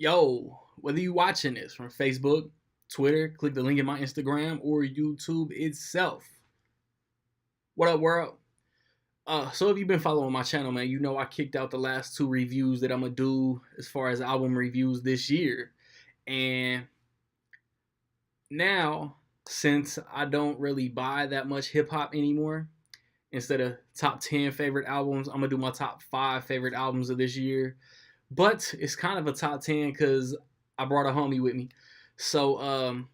Yo, whether you watching this from Facebook, Twitter, click the link in my Instagram, or YouTube itself. What up, world? So if you've been following my channel, man, you know I kicked out the last two reviews that I'm gonna do as far as album reviews this year. And now, since I don't really buy that much hip hop anymore, instead of top 10 favorite albums, I'm gonna do my top 5 favorite albums of this year. But it's kind of a top 10 because I brought a homie with me. So I'm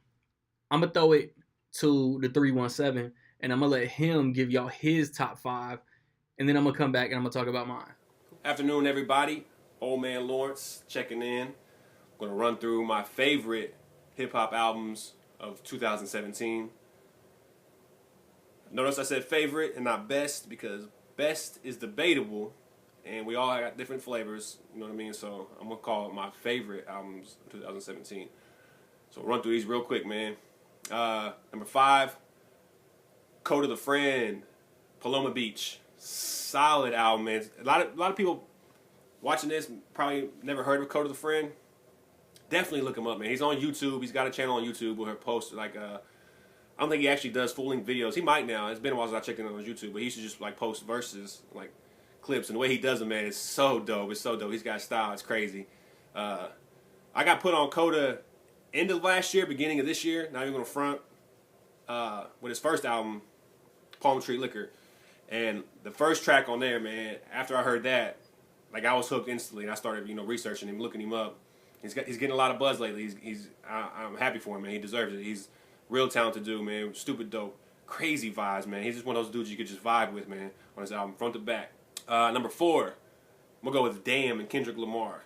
gonna throw it to the 317 and I'm gonna let him give y'all his top 5, and then I'm gonna come back and I'm gonna talk about mine. Afternoon, everybody. Old Man Lawrence checking in. I'm going to run through my favorite hip-hop albums of 2017. Notice I said favorite and not best because best is debatable and we all got different flavors, you know what I mean? So I'm going to call it my favorite albums of 2017. So run through these real quick, man. Number 5, Code of the Friend, Paloma Beach. Solid album, man. A lot of people watching this probably never heard of Code of the Friend. Definitely look him up, man. He's on YouTube. He's got a channel on YouTube where he posts I don't think he actually does full-length videos. He might now. It's been a while since I checked in on his YouTube, but he used to just like post verses, like clips, and the way he does them, man, is so dope. It's so dope. He's got style. It's crazy. I got put on Coda end of last year, beginning of this year. Not even gonna front. With his first album, Palm Tree Liquor, and the first track on there, man. After I heard that, like I was hooked instantly, and I started researching him, looking him up. He's getting a lot of buzz lately. I'm happy for him, man. He deserves it. He's real talented dude, man. Stupid dope, crazy vibes, man. He's just one of those dudes you could just vibe with, man, on his album front to back. Number 4, I'm gonna go with Damn and Kendrick Lamar.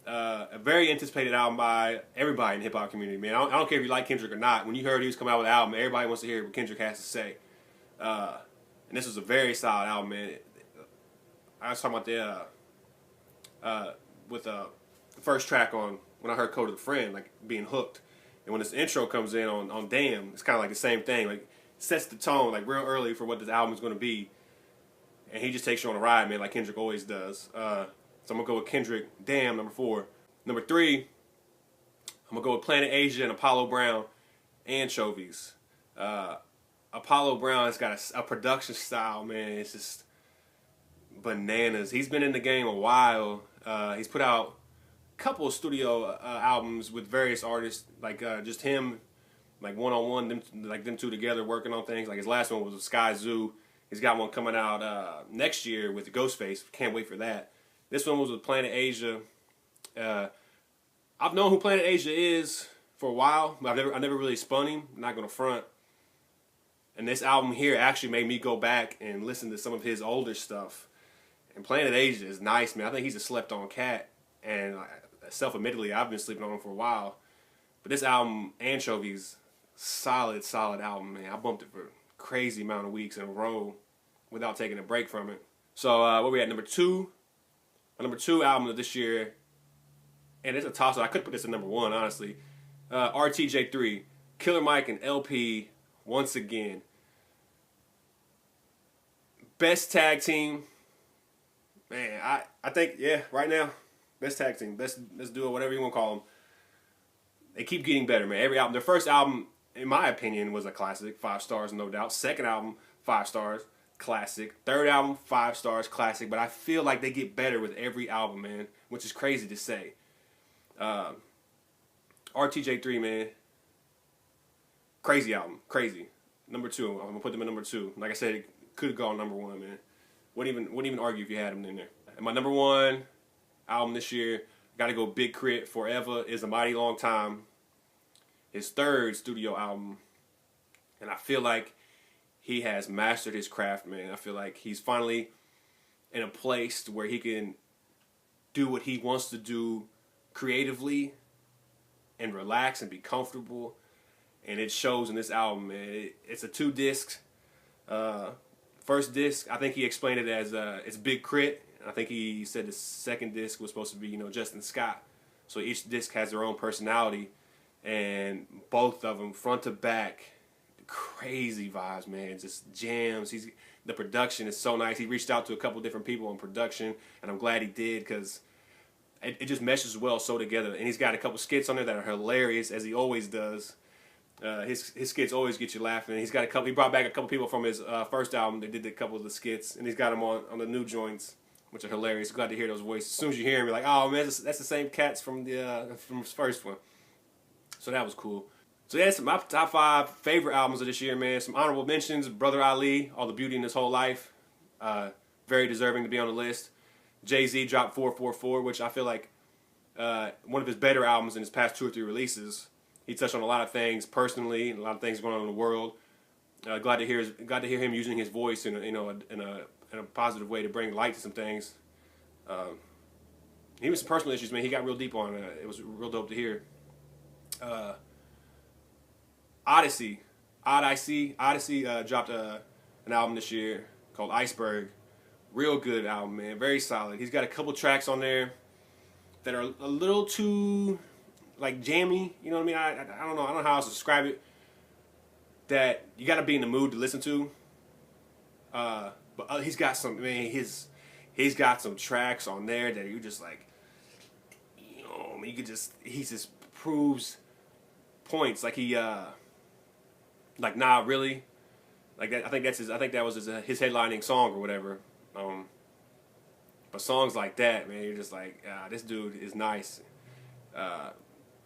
A very anticipated album by everybody in the hip hop community, man. I don't care if you like Kendrick or not. When you heard he was coming out with an album, everybody wants to hear what Kendrick has to say. And this was a very solid album, man. I was talking about with the first track on when I heard Code of the Friend, like being hooked. And when this intro comes in on Damn, it's kind of like the same thing. Like sets the tone like real early for what this album is going to be. And he just takes you on a ride, man, like Kendrick always does. So I'm going to go with Kendrick, Damn, number 4. Number 3, I'm going to go with Planet Asia and Apollo Brown, Anchovies. Apollo Brown has got a production style, man. It's just bananas. He's been in the game a while. He's put out a couple of studio albums with various artists, like just him, like one-on-one, them two together working on things. Like his last one was with Sky Zoo. He's got one coming out next year with Ghostface. Can't wait for that. This one was with Planet Asia. I've known who Planet Asia is for a while, but I never really spun him. I'm not gonna front. And this album here actually made me go back and listen to some of his older stuff. And Planet Asia is nice, man. I think he's a slept-on cat. And self-admittedly, I've been sleeping on him for a while. But this album, Anchovies, solid album, man. I bumped it for a crazy amount of weeks in a row without taking a break from it. So where we at? Number 2. My number 2 album of this year, and it's a toss-up. I could put this at number 1, honestly. RTJ3, Killer Mike and LP, once again. Best tag team. Man, I think, yeah, right now, best tag team. Best duo, whatever you want to call them. They keep getting better, man. Every album. Their first album, in my opinion, was a classic. 5 stars, no doubt. Second album, 5 stars. Classic. Third album, 5 stars, classic. But I feel like they get better with every album, man, which is crazy to say. RTJ3, man, crazy album, crazy. Number 2, I'm gonna put them in number 2. Like I said, it could have gone number 1, man. Wouldn't even argue if you had them in there. And my number 1 album this year, gotta go Big K.R.I.T. Forever Is a Mighty Long Time. His 3rd studio album, and I feel like he has mastered his craft, man. I feel like he's finally in a place where he can do what he wants to do creatively and relax and be comfortable. And it shows in this album, man. It's a 2 disc. First disc, I think he explained it as it's Big K.R.I.T. I think he said the second disc was supposed to be, Justin Scott. So each disc has their own personality. And both of them, front to back, crazy vibes, man. Just jams. The production is so nice. He reached out to a couple different people on production, and I'm glad he did because it just meshes well so together. And he's got a couple skits on there that are hilarious, as he always does. His skits always get you laughing. He's got a couple. He brought back a couple people from his first album. They did a couple of the skits, and he's got them on the new joints, which are hilarious. Glad to hear those voices. As soon as you hear him, you're like, oh man, that's the same cats from his first one. So that was cool. So yeah, that's my top 5 favorite albums of this year, man. Some honorable mentions: Brother Ali, All the Beauty in His Whole Life, very deserving to be on the list. Jay-Z dropped 444, which I feel like one of his better albums in his past 2 or 3 releases. He touched on a lot of things personally, and a lot of things going on in the world. Glad to hear him using his voice in a positive way to bring light to some things. Even some personal issues, man. He got real deep on it. It was real dope to hear. Odyssey dropped an album this year called Iceberg. Real good album, man. Very solid. He's got a couple tracks on there that are a little too like jammy. You know what I mean? I don't know. I don't know how else to describe it. That you got to be in the mood to listen to. But he's got some, man. He's got some tracks on there that you just like, you know, he just proves points like like nah really, like that. I think that was his headlining song or whatever. But songs like that, man, you're just like, this dude is nice.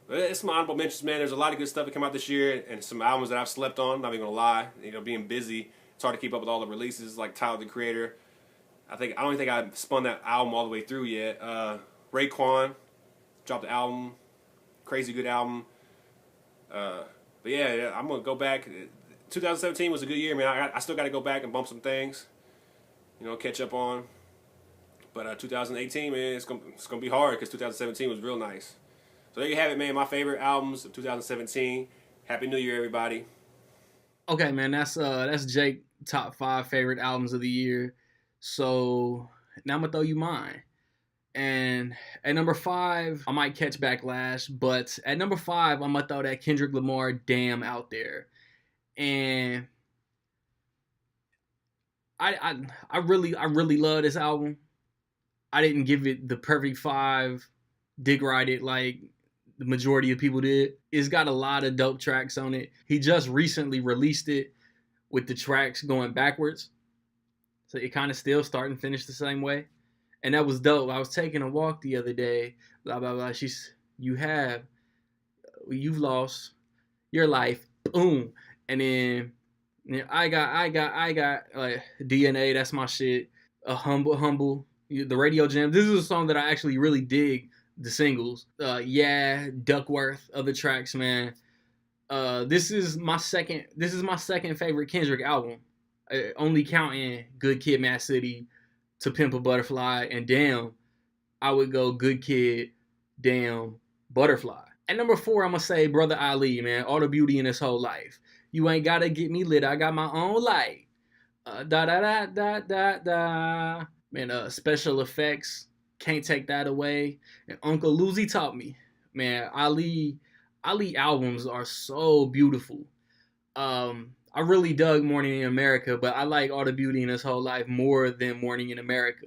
It's some honorable mentions, man. There's a lot of good stuff that came out this year, and some albums that I've slept on. I'm not even gonna lie, you know, being busy, it's hard to keep up with all the releases. Like Tyler the Creator, I don't even think I spun that album all the way through yet. Raekwon dropped the album, crazy good album. But yeah, I'm gonna go back. 2017 was a good year, man. I still got to go back and bump some things, you know, catch up on. But 2018, man, it's gonna be hard because 2017 was real nice. So there you have it, man. My favorite albums of 2017. Happy New Year, everybody. Okay, man, that's Jake top 5 favorite albums of the year. So now I'm gonna throw you mine. And at number 5, I might catch backlash, but at number 5, I'm gonna throw that Kendrick Lamar "Damn" out there. And I really love this album. I didn't give it the perfect 5, dick ride it like the majority of people did. It's got a lot of dope tracks on it. He just recently released it with the tracks going backwards. So it kind of still start and finish the same way. And that was dope. I was taking a walk the other day, blah, blah, blah. You've lost your life, boom. And then I got like DNA, that's my shit. Humble, the Radio Jam. This is a song that I actually really dig. The singles, yeah, Duckworth, other tracks, man. This is my second favorite Kendrick album, only counting Good Kid, Mad City, To Pimp a Butterfly, and Damn. I would go Good Kid, Damn, Butterfly. At number 4, I'm gonna say Brother Ali, man. All the Beauty in His Whole Life. You ain't gotta get me lit. I got my own light. Da da da da da da. Man, special effects. Can't take that away. And Uncle Lucy taught me. Man, Ali albums are so beautiful. I really dug Morning in America, but I like All the Beauty in His Whole Life more than Morning in America.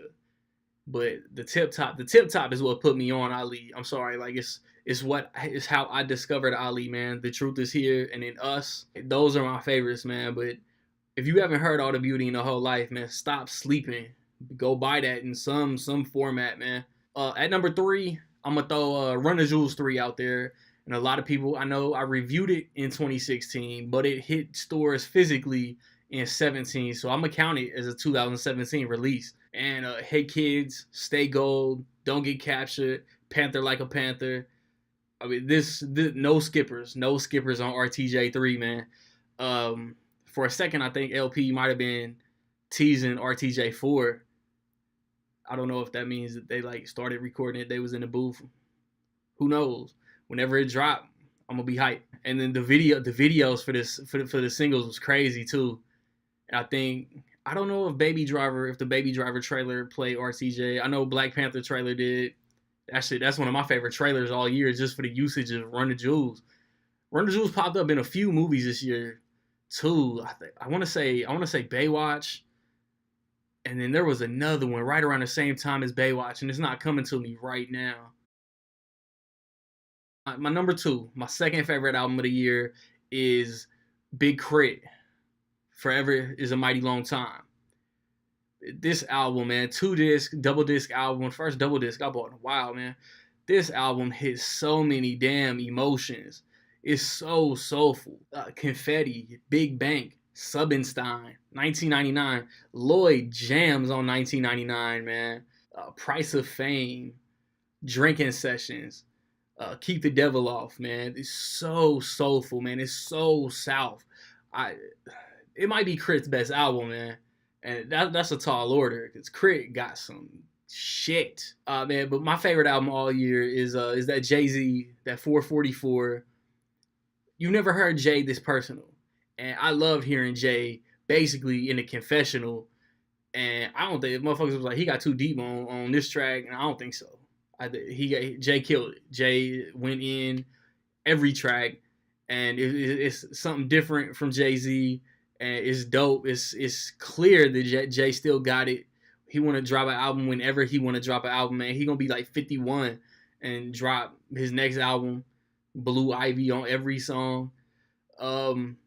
But the tip top is what put me on Ali. I'm sorry, like it's how I discovered Ali, man. The Truth Is Here and in Us. Those are my favorites, man. But if you haven't heard All the Beauty in the Whole Life, man, stop sleeping. Go buy that in some format, man. At number 3, I'm gonna throw Run the Jewels 3 out there. And a lot of people, I know I reviewed it in 2016, but it hit stores physically in 17. So I'm gonna count it as a 2017 release. And Hey Kids, Stay Gold, Don't Get Captured, Panther Like a Panther. I mean, this no skippers on RTJ 3, man. For a second, I think LP might have been teasing RTJ 4. I don't know if that means that they like started recording it. They was in the booth. Who knows? Whenever it dropped, I'm gonna be hyped. And then the videos for the singles was crazy too. And I don't know if the Baby Driver trailer played RTJ. I know Black Panther trailer did. Actually, that's one of my favorite trailers all year, just for the usage of Run the Jewels. Run the Jewels popped up in a few movies this year too. I want to say Baywatch. And then there was another one right around the same time as Baywatch, and it's not coming to me right now. My number two, my second favorite album of the year is Big Crit. Forever is a mighty long time. This album, man, two disc, double disc album. First double disc I bought in a while, man. This album hits so many damn emotions. It's so soulful. Confetti, Big Bank, Subbenstein, 1999. Lloyd jams on 1999, man. Price of Fame, Drinking Sessions, Keep the Devil Off, man. It's so soulful, man. It's so South. I It might be K.R.I.T's best album, man. And that's a tall order because K.R.I.T got some shit, man. But my favorite album all year is that Jay-Z, that 444. You never heard Jay this personal, and I love hearing Jay basically in a confessional. And I don't think motherfuckers was like he got too deep on this track, and I don't think so. Jay killed it. Jay went in every track, and it's something different from Jay Z, and it's dope. It's clear that Jay still got it. He want to drop an album whenever he want to drop an album, man. He gonna be like 51 and drop his next album, Blue Ivy on every song. Um,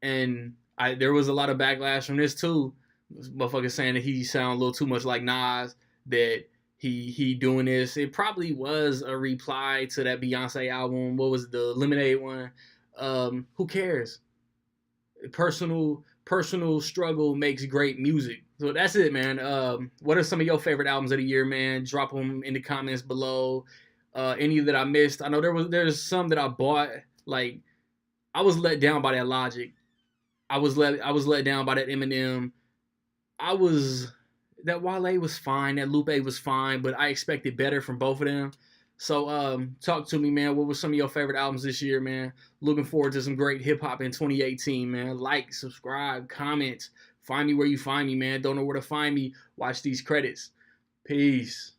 and there was a lot of backlash from this too. Motherfuckers saying that he sound a little too much like Nas. That he doing this. It probably was a reply to that Beyonce album. What was the Lemonade one? Who cares? Personal struggle makes great music. So that's it, man. What are some of your favorite albums of the year, man? Drop them in the comments below. Any that I missed? I know there's some that I bought. Like I was let down by that Logic. I was let down by that Eminem. I was that Wale was fine, that Lupe was fine, but I expected better from both of them. So talk to me, man. What were some of your favorite albums this year, man? Looking forward to some great hip hop in 2018, man. Like, subscribe, comment. Find me where you find me, man. Don't know where to find me. Watch these credits. Peace.